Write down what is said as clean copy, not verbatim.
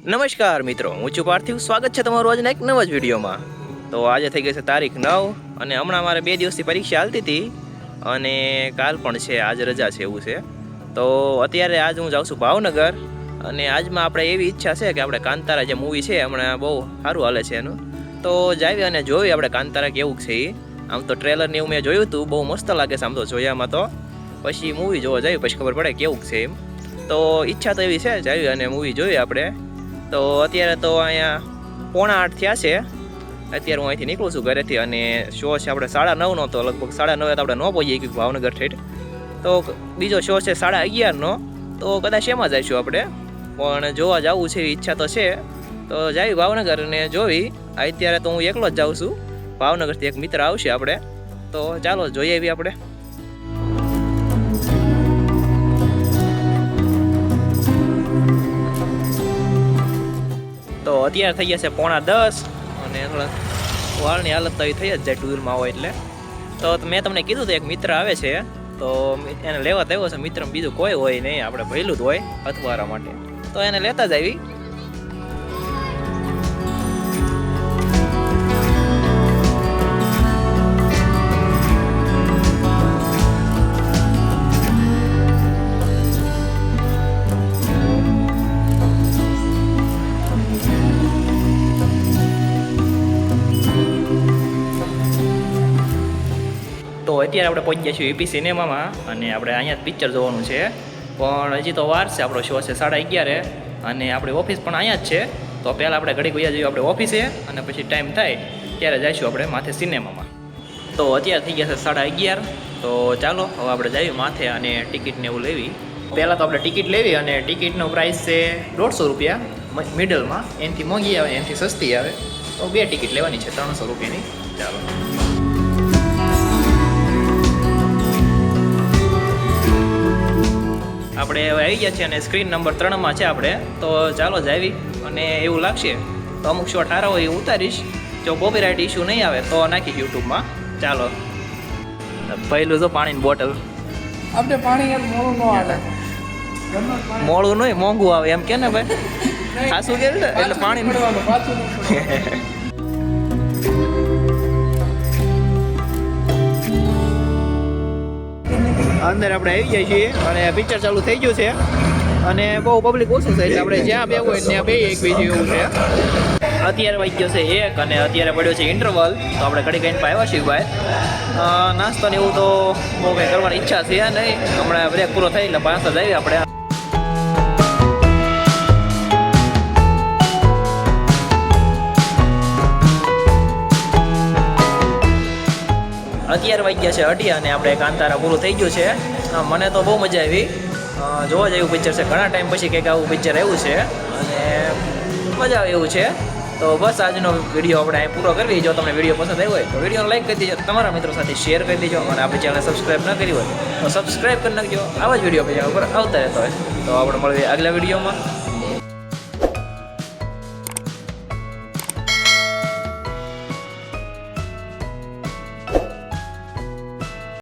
નમસ્કાર મિત્રો, હું છું પાર્થિવ. સ્વાગત છે તમારું આજના એક નવા જ વિડીયોમાં. તો આજે થઈ ગઈ છે તારીખ 9 અને હમણાં મારે 2 દિવસથી પરીક્ષા હાલતી હતી અને કાલ પણ છે, આજ રજા છે એવું છે. તો અત્યારે આજ હું જાઉં છું ભાવનગર અને આજમાં આપણે એવી ઈચ્છા છે કે આપણે કાંતારા જે મૂવી છે હમણાં બહુ સારું હાલે છે એનું, તો જાવી અને જોઈ આપણે કાંતારા કેવું છે એ. આમ તો ટ્રેલરને એવું મેં જોયું હતું, બહુ મસ્ત લાગે છે આમ તો જોયામાં. તો પછી મૂવી જોવા જાય પછી ખબર પડે કેવું છે એમ. તો ઈચ્છા તો એવી છે જાવી અને મૂવી જોઈએ આપણે. તો અત્યારે તો અહીંયા 7:45 થયા છે. અત્યારે હું અહીંથી નીકળું છું ઘરેથી અને શો છે આપણે 9:30નો, તો લગભગ 9:30 તો આપણે ન પહોંચીએ કે ભાવનગર ઠેઠ. તો બીજો શો છે 11:30નો, તો કદાચ એમાં જઈશું આપણે. પણ જોવા જવું છે ઈચ્છા તો છે, તો જાવી ભાવનગર અને જોવી. અત્યારે તો હું એકલો જ જાઉં છું, ભાવનગરથી એક મિત્ર આવશે આપણે. તો ચાલો જોઈએ એવી આપણે. તો અત્યારે થઈ ગયા છે 9:30 અને થોડા વાળની હાલત તો થઈ જ જાય ટૂરમાં હોય એટલે. તો મેં તમને કીધું તો એક મિત્ર આવે છે, તો એને લેવા આવ્યો છે મિત્ર, બીજું કોઈ હોય નહીં, આપણે ભરેલું જ હોય અથવારા માટે, તો એને લેતા જ આવી. તો અત્યારે આપણે પહોંચી ગયા છીએ EP સિનેમામાં અને આપણે અહીંયા જ પિક્ચર જોવાનું છે. પણ હજી તો વાર છે, આપણો શો છે 11:30 અને આપણી ઓફિસ પણ અહીંયા જ છે. તો પહેલાં આપણે ઘડી ગયા જઈએ આપણે ઓફિસે અને પછી ટાઈમ થાય ત્યારે જઈશું આપણે માથે સિનેમામાં. તો અત્યારે થઈ ગયા છે 11:30, તો ચાલો હવે આપણે જઈએ માથે અને ટિકિટને એવું લેવી. પહેલાં તો આપણે ટિકિટ લેવી અને ટિકિટનો પ્રાઇસ છે 150 રૂપિયા મિડલમાં. એનાથી મોંઘી આવે, એનાથી સસ્તી આવે. તો 2 ટિકિટ લેવાની છે 300 રૂપિયાની. ચાલો આપણે હવે આવી ગયા છીએ અને સ્ક્રીન નંબર 3માં છે આપણે. તો ચાલો જ આવી અને એવું લાગશે તો અમુક શોટ સારા હોય એ ઉતારીશ. જો કોપીરાઇટ ઇશ્યુ નહીં આવે તો નાખીશ યુટ્યુબમાં. ચાલો પહેલું જો પાણીની બોટલ. આપણે પાણી યાર મોળું ન આવે, મોળું નહીં મોંઘું આવે એમ કે ને ભાઈ, ખાસું કે એટલે પાણી પાછું અંદર આપણે આવી જાય છીએ અને પિક્ચર ચાલુ થઈ ગયું છે અને બહુ પબ્લિક ઓછું છે એટલે આપણે જ્યાં બેવું હોય ત્યાં બે એક બીજું એવું છે. અત્યારે વાગી ગયો છે 1 અને અત્યારે પડ્યો છે ઇન્ટરવલ. તો આપણે ઘડી કહીને આવ્યા છીએ ભાઈ. નાસ્તો ને એવું તો બહુ કંઈ કરવાની ઈચ્છા છે નહીં, હમણાં બ્રેક પૂરો થાય એટલે પાછા જ આવીએ આપણે. અત્યારે વાગી ગયા છે 2 અને આપણે કાંતારા પૂરું થઈ ગયું છે. મને તો બહુ મજા આવી, જોવા જેવું પિક્ચર છે. ઘણા ટાઈમ પછી કંઈક આવું પિક્ચર આવ્યું છે અને મજા આવે એવું છે. તો બસ આજનો વિડીયો આપણે અહીં પૂરો કરવી. જો તમને વિડીયો પસંદ આવ્યો હોય તો વિડીયોને લાઈક કરી દેજો, તમારા મિત્રો સાથે શેર કરી દેજો અને આપણી ચેનલ સબસ્ક્રાઈબ ન કરી હોય તો સબસ્ક્રાઈબ કરી નાખજો. આવા જ વિડીયો પછી ઉપર આવતા રહેતો હોય. તો આપણે મળીએ આગલા વિડીયોમાં.